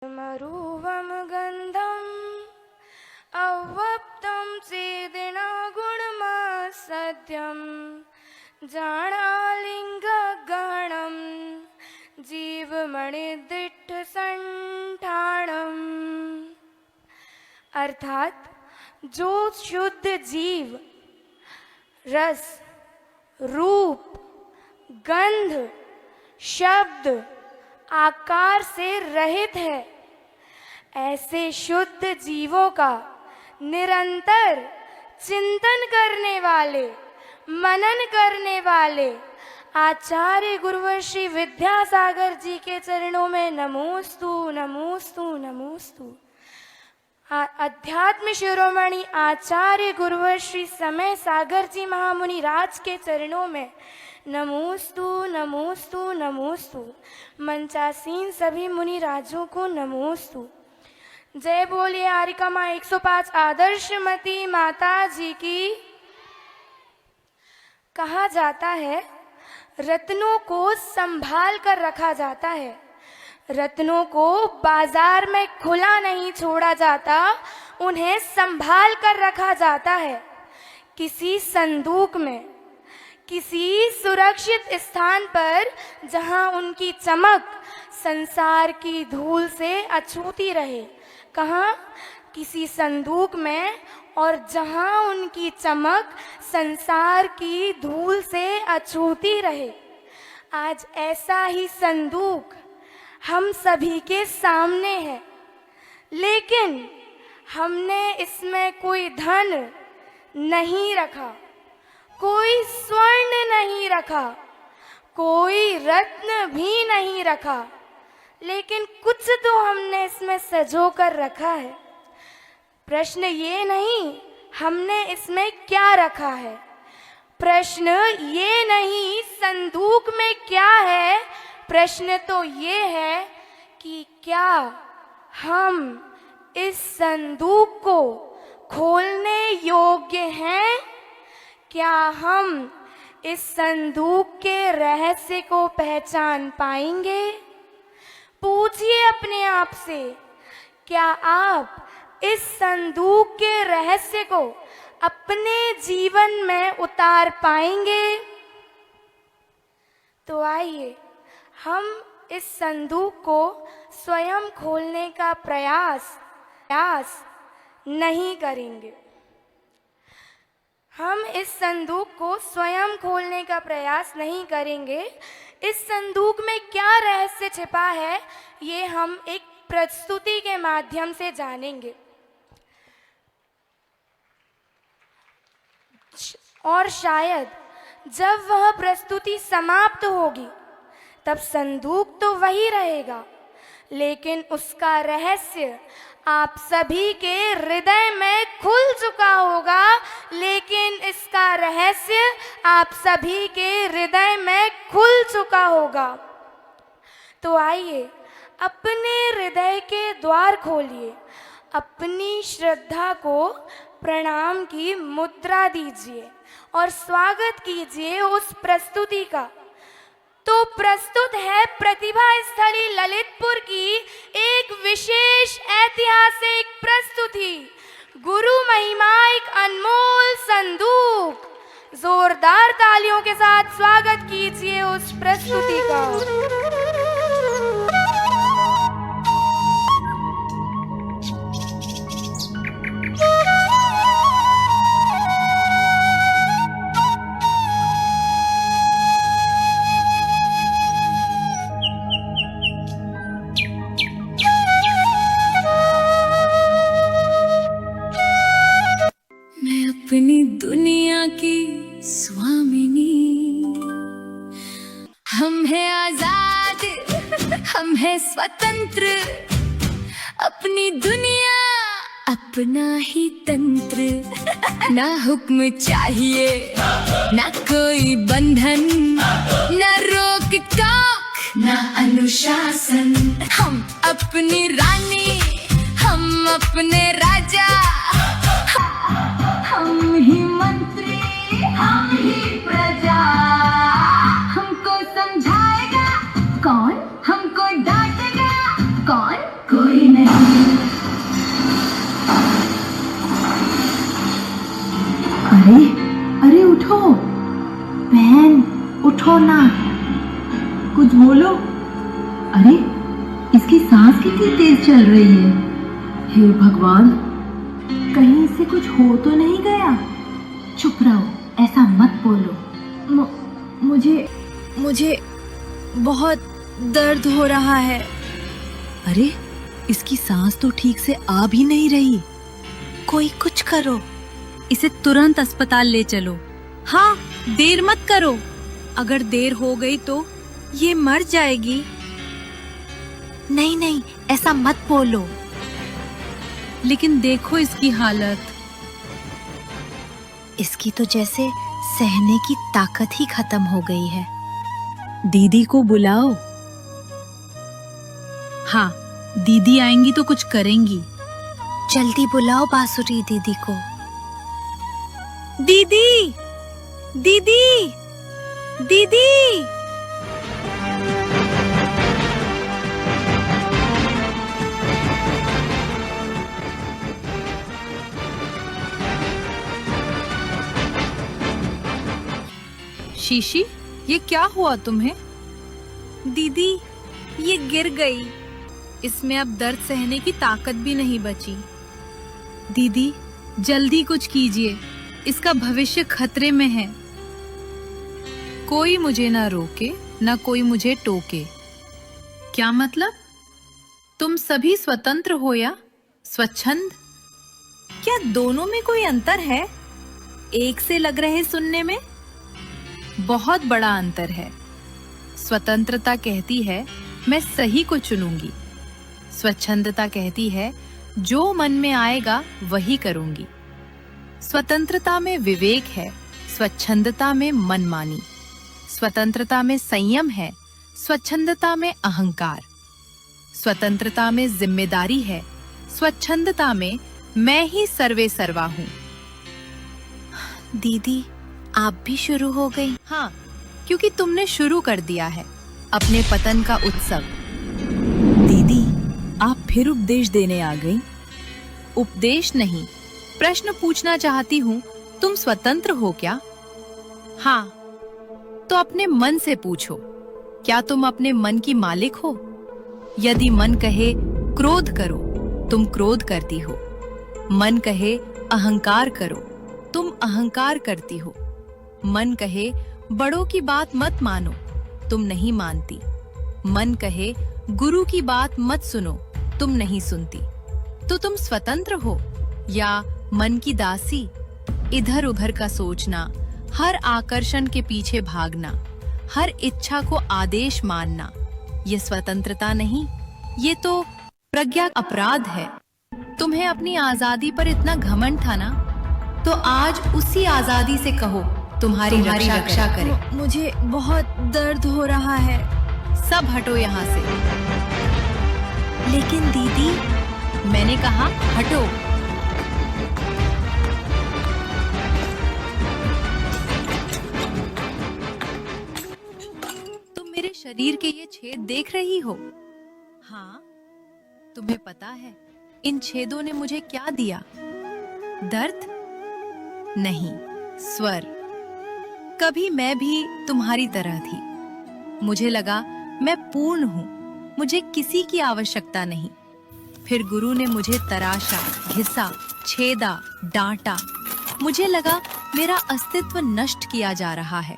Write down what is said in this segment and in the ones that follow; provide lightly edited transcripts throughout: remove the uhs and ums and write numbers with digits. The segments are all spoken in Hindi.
मरुवं गन्धम् अव्वप्तं चेदिना गुणमासद्यं जाणालिङ्गगणं जीवमणिदिट्ठसंठाणम्। अर्थात जो शुद्ध जीव रस, रूप, गंध, शब्द, आकार से रहित है, ऐसे शुद्ध जीवों का निरंतर चिंतन करने वाले, मनन करने वाले आचार्य गुरुवर श्री विद्यासागर जी के चरणों में नमोस्तु नमोस्तु नमोस्तु। अध्यात्म शिरोमणि आचार्य गुरुवर श्री समय सागर जी महामुनि राज के चरणों में नमोस्तु नमोस्तु नमोस्तु। मंचासीन सभी मुनि राजों को नमोस्तु। जय बोलिए आरिका माँ 105 आदर्शमती माता जी की। कहा जाता है रत्नों को संभाल कर रखा जाता है, रत्नों को बाजार में खुला नहीं छोड़ा जाता, उन्हें संभाल कर रखा जाता है। किसी संदूक में, किसी सुरक्षित स्थान पर जहां उनकी चमक संसार की धूल से अछूती रहे। कहाँ? किसी संदूक में, और जहां उनकी चमक संसार की धूल से अछूती रहे। आज ऐसा ही संदूक हम सभी के सामने है, लेकिन हमने इसमें कोई धन नहीं रखा, कोई स्वर्ण नहीं रखा, कोई रत्न भी नहीं रखा, लेकिन कुछ तो हमने इसमें सजो कर रखा है। प्रश्न ये नहीं हमने इसमें क्या रखा है, प्रश्न ये नहीं संदूक में क्या है, प्रश्न तो ये है कि क्या हम इस संदूक को खोलने योग्य हैं? क्या हम इस संदूक के रहस्य को पहचान पाएंगे? पूछिए अपने आप से, क्या आप इस संदूक के रहस्य को अपने जीवन में उतार पाएंगे? तो आइए हम इस संदूक को स्वयं खोलने का प्रयास नहीं करेंगे। हम इस संदूक को स्वयं खोलने का प्रयास नहीं करेंगे। इस संदूक में क्या रहस्य छिपा है, ये हम एक प्रस्तुति के माध्यम से जानेंगे। और शायद जब वह प्रस्तुति समाप्त होगी तब संदूक तो वही रहेगा, लेकिन उसका रहस्य आप सभी के हृदय में खुल चुका होगा। लेकिन इसका रहस्य आप सभी के हृदय में खुल चुका होगा। तो आइए अपने हृदय के द्वार खोलिए, अपनी श्रद्धा को प्रणाम की मुद्रा दीजिए और स्वागत कीजिए उस प्रस्तुति का। तो प्रस्तुत है प्रतिभा स्थली ललितपुर की एक विशेष ऐतिहासिक प्रस्तुति, गुरु महिमा एक अनमोल संदूक। जोरदार तालियों के साथ स्वागत कीजिए उस प्रस्तुति का। अपनी दुनिया की स्वामिनी, हम हैं आजाद, हम हैं स्वतंत्र, अपनी दुनिया अपना ही तंत्र। ना हुक्म चाहिए ना कोई बंधन, ना रोक टोक ना अनुशासन। हम अपनी रानी, हम अपने राजा, हम ही मंत्री, हम ही प्रजा। हमको समझाएगा कौन, हमको डांटेगा कौन, कोई कोई नहीं। अरे अरे उठो बहन, उठो ना, कुछ बोलो। अरे इसकी सांस कितनी तेज चल रही है। हे भगवान, कहीं इससे कुछ हो तो नहीं गया। चुप रहो, ऐसा मत बोलो। मुझे बहुत दर्द हो रहा है। अरे इसकी सांस तो ठीक से आ भी नहीं रही। कोई कुछ करो, इसे तुरंत अस्पताल ले चलो। हाँ, देर मत करो, अगर देर हो गई तो ये मर जाएगी। नहीं नहीं, ऐसा मत बोलो। लेकिन देखो इसकी हालत, इसकी तो जैसे सहने की ताकत ही खत्म हो गई है। दीदी को बुलाओ। हाँ, दीदी आएंगी तो कुछ करेंगी। जल्दी बुलाओ बांसुरी दीदी को। दीदी, दीदी, दीदी। शीशी, ये क्या हुआ तुम्हें? दीदी, ये गिर गई। इसमें अब दर्द सहने की ताकत भी नहीं बची। दीदी, जल्दी कुछ कीजिए, इसका भविष्य खतरे में है। कोई मुझे ना रोके, ना कोई मुझे टोके। क्या मतलब? तुम सभी स्वतंत्र हो या स्वच्छंद? क्या दोनों में कोई अंतर है? एक से लग रहे सुनने में। बहुत बड़ा अंतर है। स्वतंत्रता कहती है मैं सही को चुनूंगी। स्वच्छंदता कहती है जो मन में आएगा वही करूंगी। स्वतंत्रता में विवेक है, स्वच्छंदता में मनमानी। स्वतंत्रता में संयम है, स्वच्छंदता में अहंकार। स्वतंत्रता में जिम्मेदारी है, स्वच्छंदता में मैं ही सर्वे सर्वा हूँ। दीदी, आप भी शुरू हो गई। हाँ, क्योंकि तुमने शुरू कर दिया है अपने पतन का उत्सव। दीदी, आप फिर उपदेश देने आ गई। उपदेश नहीं, प्रश्न पूछना चाहती हूँ। तुम स्वतंत्र हो क्या? हाँ, तो अपने मन से पूछो, क्या तुम अपने मन की मालिक हो? यदि मन कहे क्रोध करो, तुम क्रोध करती हो। मन कहे अहंकार करो, तुम अहंकार करती हो। मन कहे बड़ों की बात मत मानो, तुम नहीं मानती। मन कहे गुरु की बात मत सुनो, तुम नहीं सुनती। तो तुम स्वतंत्र हो या मन की दासी? इधर उधर का सोचना, हर आकर्षण के पीछे भागना, हर इच्छा को आदेश मानना, ये स्वतंत्रता नहीं, ये तो प्रज्ञा अपराध है। तुम्हें अपनी आजादी पर इतना घमंड था ना, तो आज उसी आजादी से कहो तुम्हारी रक्षा करे। मुझे बहुत दर्द हो रहा है। सब हटो यहाँ से। लेकिन दीदी, मैंने कहा हटो। तुम मेरे शरीर के ये छेद देख रही हो? हाँ, तुम्हें पता है इन छेदों ने मुझे क्या दिया? दर्द नहीं, स्वर। कभी मैं भी तुम्हारी तरह थी। मुझे लगा मैं पूर्ण हूँ, मुझे किसी की आवश्यकता नहीं। फिर गुरु ने मुझे तराशा, घिसा, छेदा, डांटा। मुझे लगा मेरा अस्तित्व नष्ट किया जा रहा है।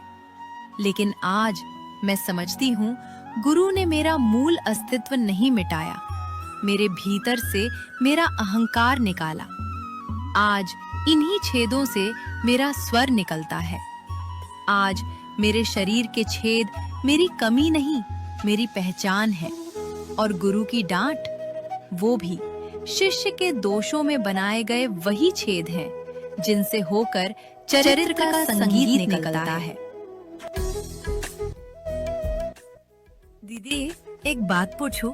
लेकिन आज मैं समझती हूँ, गुरु ने मेरा मूल अस्तित्व नहीं मिटाया, मेरे भीतर से मेरा अहंकार निकाला। आज इन्हीं छेदों से मेरा स्वर निकलता है। आज मेरे शरीर के छेद मेरी कमी नहीं, मेरी पहचान है। और गुरु की डांट, वो भी शिष्य के दोषों में बनाए गए वही छेद हैं, जिनसे होकर चरित्र का संगीत निकलता है। दीदी, एक बात पूछूं?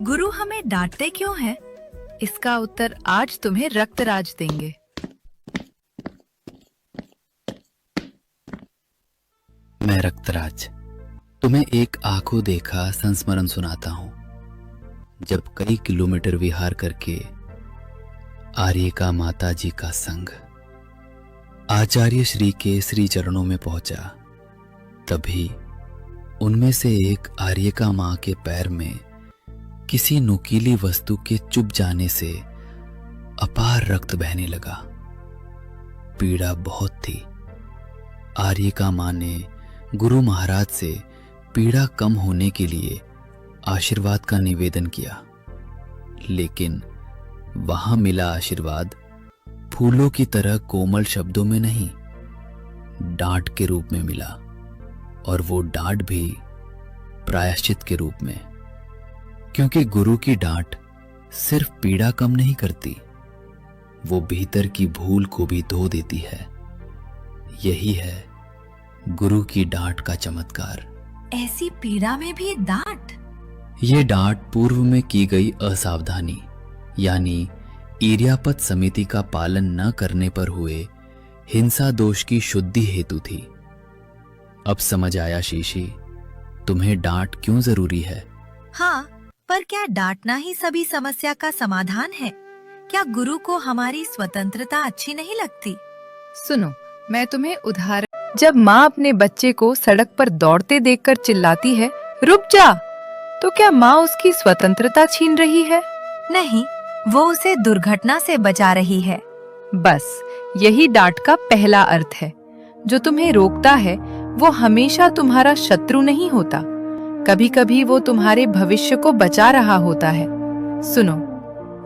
गुरु हमें डांटते क्यों हैं? इसका उत्तर आज तुम्हें रक्तराज देंगे। मैं रक्तराज तुम्हें एक आंखों देखा संस्मरण सुनाता हूँ। जब कई किलोमीटर विहार करके आर्यिका माता जी का संग आचार्य श्री के श्री चरणों में पहुंचा, तभी उनमें से एक आर्यिका मां के पैर में किसी नुकीली वस्तु के चुभ जाने से अपार रक्त बहने लगा। पीड़ा बहुत थी। आर्यिका मां ने गुरु महाराज से पीड़ा कम होने के लिए आशीर्वाद का निवेदन किया, लेकिन वहां मिला आशीर्वाद फूलों की तरह कोमल शब्दों में नहीं, डांट के रूप में मिला, और वो डांट भी प्रायश्चित के रूप में। क्योंकि गुरु की डांट सिर्फ पीड़ा कम नहीं करती, वो भीतर की भूल को भी धो देती है। यही है गुरु की डांट का चमत्कार। ऐसी पीड़ा में भी डांट? ये डांट पूर्व में की गई असावधानी यानी इर्यापत समिति का पालन न करने पर हुए हिंसा दोष की शुद्धि हेतु थी। अब समझ आया शीशी, तुम्हें डांट क्यों जरूरी है। हाँ, पर क्या डांटना ही सभी समस्या का समाधान है? क्या गुरु को हमारी स्वतंत्रता अच्छी नहीं लगती? सुनो, मैं तुम्हें उदाहरण। जब माँ अपने बच्चे को सड़क पर दौड़ते देखकर चिल्लाती है, रुक जा, तो क्या माँ उसकी स्वतंत्रता छीन रही है? नहीं, वो उसे दुर्घटना से बचा रही है। बस यही डांट का पहला अर्थ है। जो तुम्हें रोकता है वो हमेशा तुम्हारा शत्रु नहीं होता, कभी कभी वो तुम्हारे भविष्य को बचा रहा होता है। सुनो,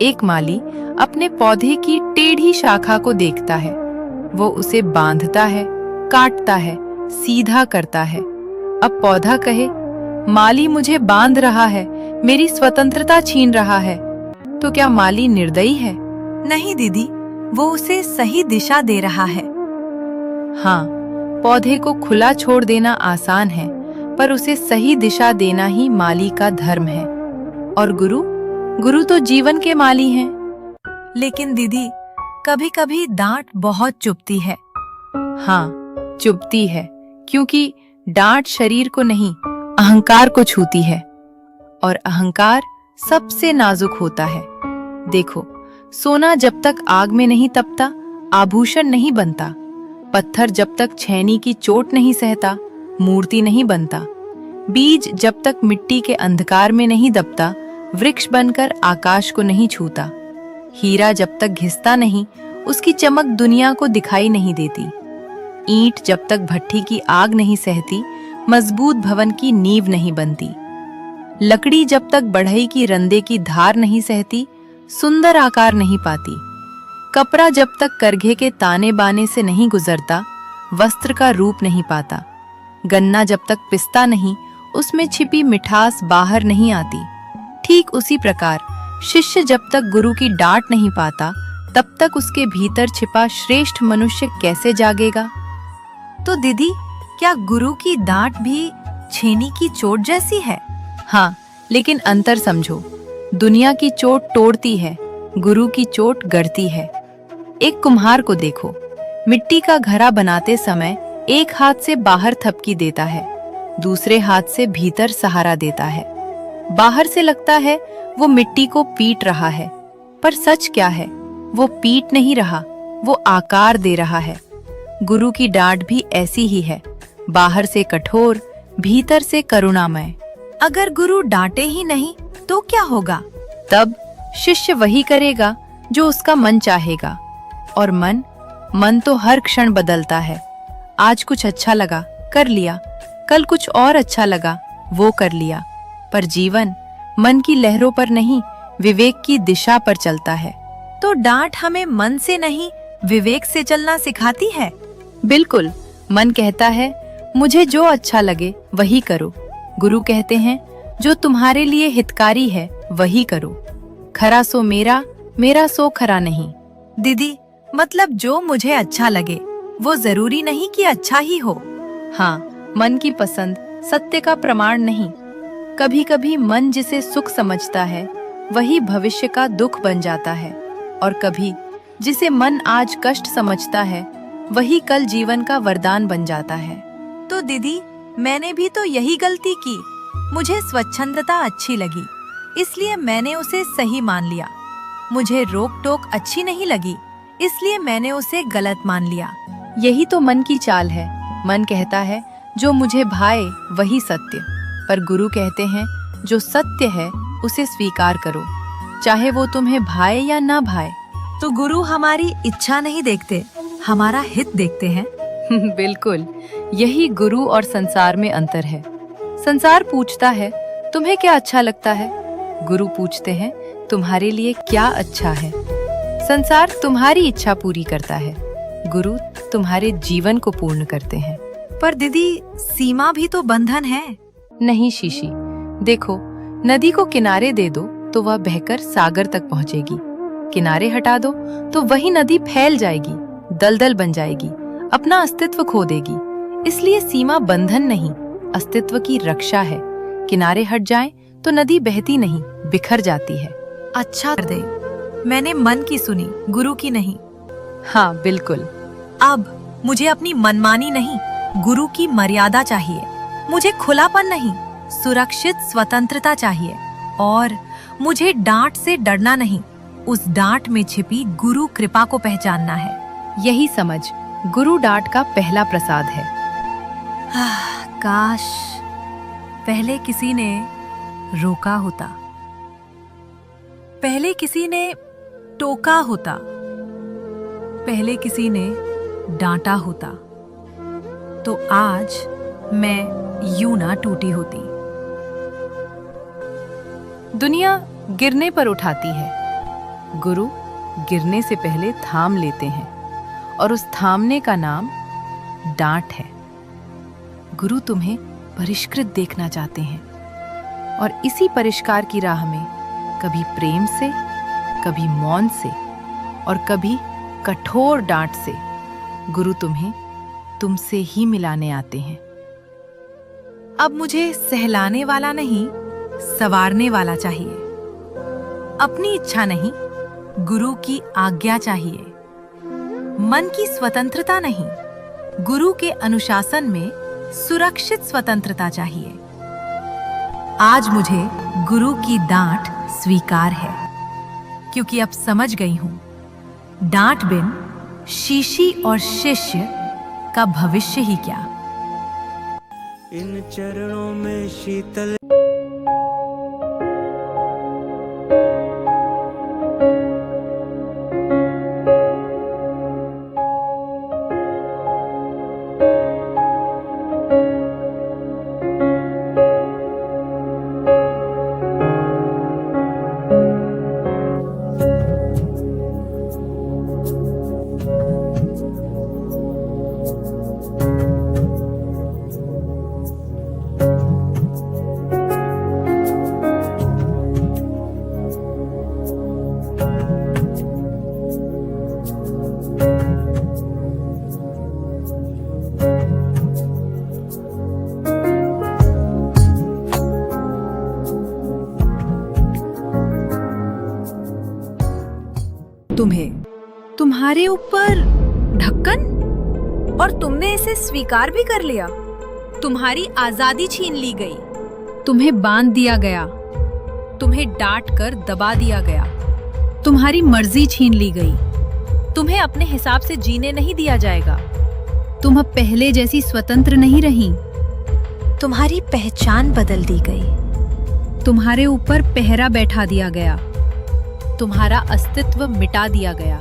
एक माली अपने पौधे की टेढ़ी शाखा को देखता है। वो उसे बांधता है, काटता है, सीधा करता है। अब पौधा कहे, माली मुझे बांध रहा है, मेरी स्वतंत्रता छीन रहा है, तो क्या माली निर्दयी है? नहीं दीदी, वो उसे सही दिशा दे रहा है। हाँ, पौधे को खुला छोड़ देना आसान है, पर उसे सही दिशा देना ही माली का धर्म है। और गुरु तो जीवन के माली हैं। लेकिन दीदी, कभी कभी डांट बहुत चुभती है। हाँ, चुभती है, क्योंकि डांट शरीर को नहीं, अहंकार को छूती है, और अहंकार सबसे नाजुक होता है। देखो, सोना जब तक आग में नहीं तपता, आभूषण नहीं बनता। पत्थर जब तक छेनी की चोट नहीं सहता, मूर्ति नहीं बनता। बीज जब तक मिट्टी के अंधकार में नहीं दबता, वृक्ष बनकर आकाश को नहीं छूता। हीरा जब तक घिसता नहीं, उसकी चमक दुनिया को दिखाई नहीं देती। ईंट जब तक भट्ठी की आग नहीं सहती, मजबूत भवन की नींव नहीं बनती। लकड़ी जब तक बढ़ई की रंदे की धार नहीं सहती, सुंदर आकार नहीं पाती। कपड़ा जब तक करघे के ताने बाने से नहीं गुजरता, वस्त्र का रूप नहीं पाता। गन्ना जब तक पिसता नहीं, उसमें छिपी मिठास बाहर नहीं आती। ठीक उसी प्रकार शिष्य जब तक गुरु की डांट नहीं पाता, तब तक उसके भीतर छिपा श्रेष्ठ मनुष्य कैसे जागेगा? तो दीदी, क्या गुरु की डांट भी छेनी की चोट जैसी है? हाँ, लेकिन अंतर समझो। दुनिया की चोट तोड़ती है, गुरु की चोट गढ़ती है। एक कुम्हार को देखो, मिट्टी का घड़ा बनाते समय एक हाथ से बाहर थपकी देता है, दूसरे हाथ से भीतर सहारा देता है। बाहर से लगता है वो मिट्टी को पीट रहा है, पर सच क्या है? वो पीट नहीं रहा, वो आकार दे रहा है। गुरु की डांट भी ऐसी ही है, बाहर से कठोर, भीतर से करुणामय। अगर गुरु डांटे ही नहीं तो क्या होगा? तब शिष्य वही करेगा जो उसका मन चाहेगा। और मन तो हर क्षण बदलता है। आज कुछ अच्छा लगा, कर लिया, कल कुछ और अच्छा लगा, वो कर लिया। पर जीवन मन की लहरों पर नहीं, विवेक की दिशा पर चलता है। तो डांट हमें मन से नहीं, विवेक से चलना सिखाती है। बिल्कुल, मन कहता है मुझे जो अच्छा लगे वही करो। गुरु कहते हैं जो तुम्हारे लिए हितकारी है वही करो। खरा सो मेरा, मेरा सो खरा नहीं। दीदी, मतलब जो मुझे अच्छा लगे वो जरूरी नहीं कि अच्छा ही हो। हाँ, मन की पसंद सत्य का प्रमाण नहीं। कभी कभी मन जिसे सुख समझता है वही भविष्य का दुख बन जाता है, और कभी जिसे मन आज कष्ट समझता है वही कल जीवन का वरदान बन जाता है। तो दीदी, मैंने भी तो यही गलती की। मुझे स्वच्छंदता अच्छी लगी, इसलिए मैंने उसे सही मान लिया। मुझे रोक टोक अच्छी नहीं लगी, इसलिए मैंने उसे गलत मान लिया। यही तो मन की चाल है। मन कहता है जो मुझे भाए वही सत्य, पर गुरु कहते हैं जो सत्य है उसे स्वीकार करो, चाहे वो तुम्हें भाए या ना भाए। तो गुरु हमारी इच्छा नहीं देखते, हमारा हित देखते हैं। बिल्कुल, यही गुरु और संसार में अंतर है। संसार पूछता है तुम्हें क्या अच्छा लगता है, गुरु पूछते हैं तुम्हारे लिए क्या अच्छा है। संसार तुम्हारी इच्छा पूरी करता है, गुरु तुम्हारे जीवन को पूर्ण करते हैं। पर दीदी, सीमा भी तो बंधन है। नहीं शीशी, देखो, नदी को किनारे दे दो तो वह बहकर सागर तक पहुंचेगी। किनारे हटा दो तो वही नदी फैल जाएगी, दलदल बन जाएगी, अपना अस्तित्व खो देगी। इसलिए सीमा बंधन नहीं, अस्तित्व की रक्षा है। किनारे हट जाएं तो नदी बहती नहीं, बिखर जाती है। अच्छा कर दे, मैंने मन की सुनी, गुरु की नहीं। हाँ बिल्कुल। अब मुझे अपनी मनमानी नहीं, गुरु की मर्यादा चाहिए। मुझे खुलापन नहीं, सुरक्षित स्वतंत्रता चाहिए। और मुझे डांट से डरना नहीं, उस डांट में छिपी गुरु कृपा को पहचानना है। यही समझ गुरु डांट का पहला प्रसाद है। काश पहले किसी ने रोका होता, पहले किसी ने टोका होता, पहले किसी ने डांटा होता, तो आज मैं यूं ना टूटी होती। दुनिया गिरने पर उठाती है, गुरु गिरने से पहले थाम लेते हैं, और उस थामने का नाम डांट है। गुरु तुम्हें परिष्कृत देखना चाहते हैं, और इसी परिष्कार की राह में कभी प्रेम से, कभी मौन से, और कभी कठोर डांट से गुरु तुम्हें तुमसे ही मिलाने आते हैं। अब मुझे सहलाने वाला नहीं, संवारने वाला चाहिए। अपनी इच्छा नहीं, गुरु की आज्ञा चाहिए। मन की स्वतंत्रता नहीं, गुरु के अनुशासन में सुरक्षित स्वतंत्रता चाहिए। आज मुझे गुरु की डांट स्वीकार है, क्योंकि अब समझ गई हूं, डांट बिन शीशी और शिष्य का भविष्य ही क्या। इन चरणों में शीतल तुम्हें, तुम्हारे ऊपर ढक्कन, और तुमने इसे स्वीकार भी कर लिया। तुम्हारी आजादी छीन ली गई, तुम्हें बांध दिया गया, तुम्हें डांट कर दबा दिया गया, तुम्हारी मर्जी छीन ली गई, तुम्हें अपने हिसाब से जीने नहीं दिया जाएगा। तुम अब पहले जैसी स्वतंत्र नहीं रही, तुम्हारी पहचान बदल दी गई, तुम्हारे ऊपर पहरा बैठा दिया गया, तुम्हारा अस्तित्व मिटा दिया गया।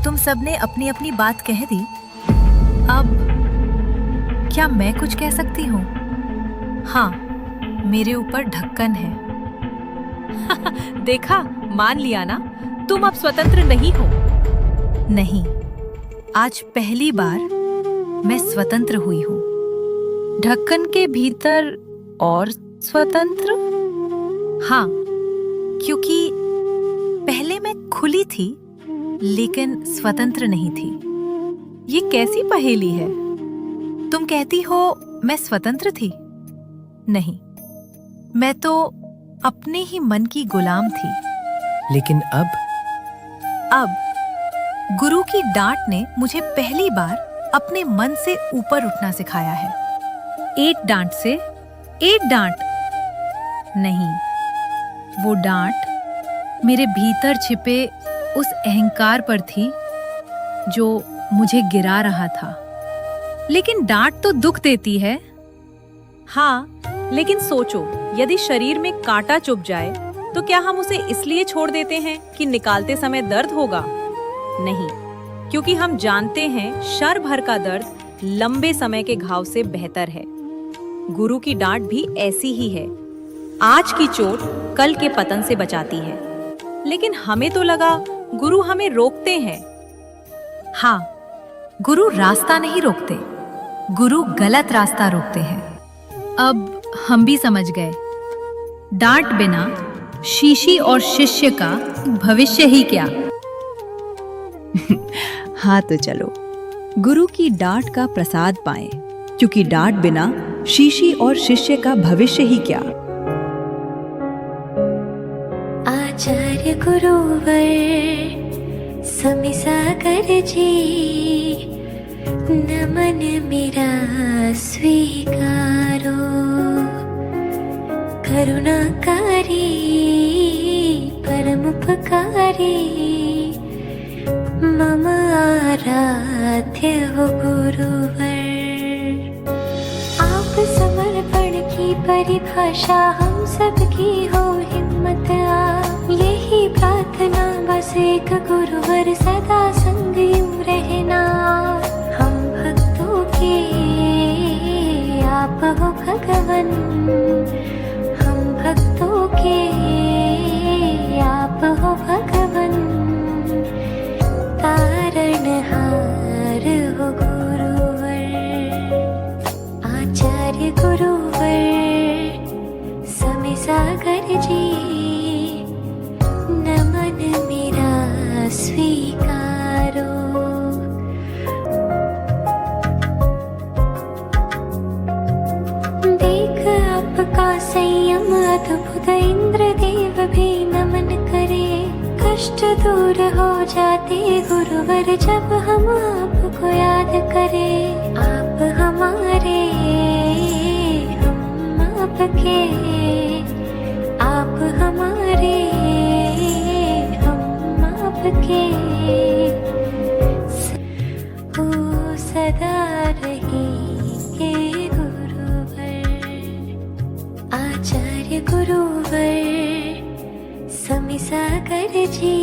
तुम सबने अपनी अपनी बात कह दी, अब क्या मैं कुछ कह सकती हूँ? हाँ, मेरे ऊपर ढक्कन है। देखा, मान लिया ना, तुम अब स्वतंत्र नहीं हो। नहीं, आज पहली बार मैं स्वतंत्र हुई हूँ। ढक्कन के भीतर और स्वतंत्र? हाँ, क्योंकि पहले मैं खुली थी लेकिन स्वतंत्र नहीं थी। ये कैसी पहेली है? तुम कहती हो मैं स्वतंत्र थी? नहीं, मैं तो अपने ही मन की गुलाम थी। लेकिन अब गुरु की डांट ने मुझे पहली बार अपने मन से ऊपर उठना सिखाया है। एक डांट से एक डांट नहीं, वो डांट मेरे भीतर छिपे उस अहंकार पर थी जो मुझे गिरा रहा था। लेकिन डांट तो दुख देती है। हाँ, लेकिन सोचो, यदि शरीर में कांटा चुभ जाए तो क्या हम उसे इसलिए छोड़ देते हैं कि निकालते समय दर्द होगा? नहीं, क्योंकि हम जानते हैं शर भर का दर्द लंबे समय के घाव से बेहतर है। गुरु की डांट भी ऐसी ही है। आज की चोट कल के पतन से बचाती है। लेकिन हमें तो लगा गुरु हमें रोकते हैं। हाँ, गुरु रास्ता नहीं रोकते, गुरु गलत रास्ता रोकते हैं। अब हम भी समझ गए, डांट बिना शीशी और शिष्य का भविष्य ही क्या। हाँ तो चलो गुरु की डांट का प्रसाद पाएं, क्योंकि डांट बिना शीशी और शिष्य का भविष्य ही क्या। आचार्य गुरुवर समिसागर जी, नमन मेरा स्वीकारो। करुणाकारी परमुपकारी, मम आराध्य हो गुरुवर। आप समर्पण की परिभाषा हम सबकी हो हिम्मत आ। यही प्रार्थना बस एक गुरुवर सदा संग यूं रहना। हम भक्तों के आप हो भगवन, हम भक्तों के आप हो भगवन। तारणहार हो गुरुवर, आचार्य गुरुवर समिसागर जी, नमन मेरा स्वीकारो। देख आपका संयम अद्भुत, इंद्रदेव भी नमन करे। कष्ट दूर हो जाते गुरुवर जब हम आपको याद करें। आप हमारे हम आपके, आप हमारे हम आपके। ओ सदा रहेंगे गुरुवर, आचार्य गुरुवर समिसागर जी।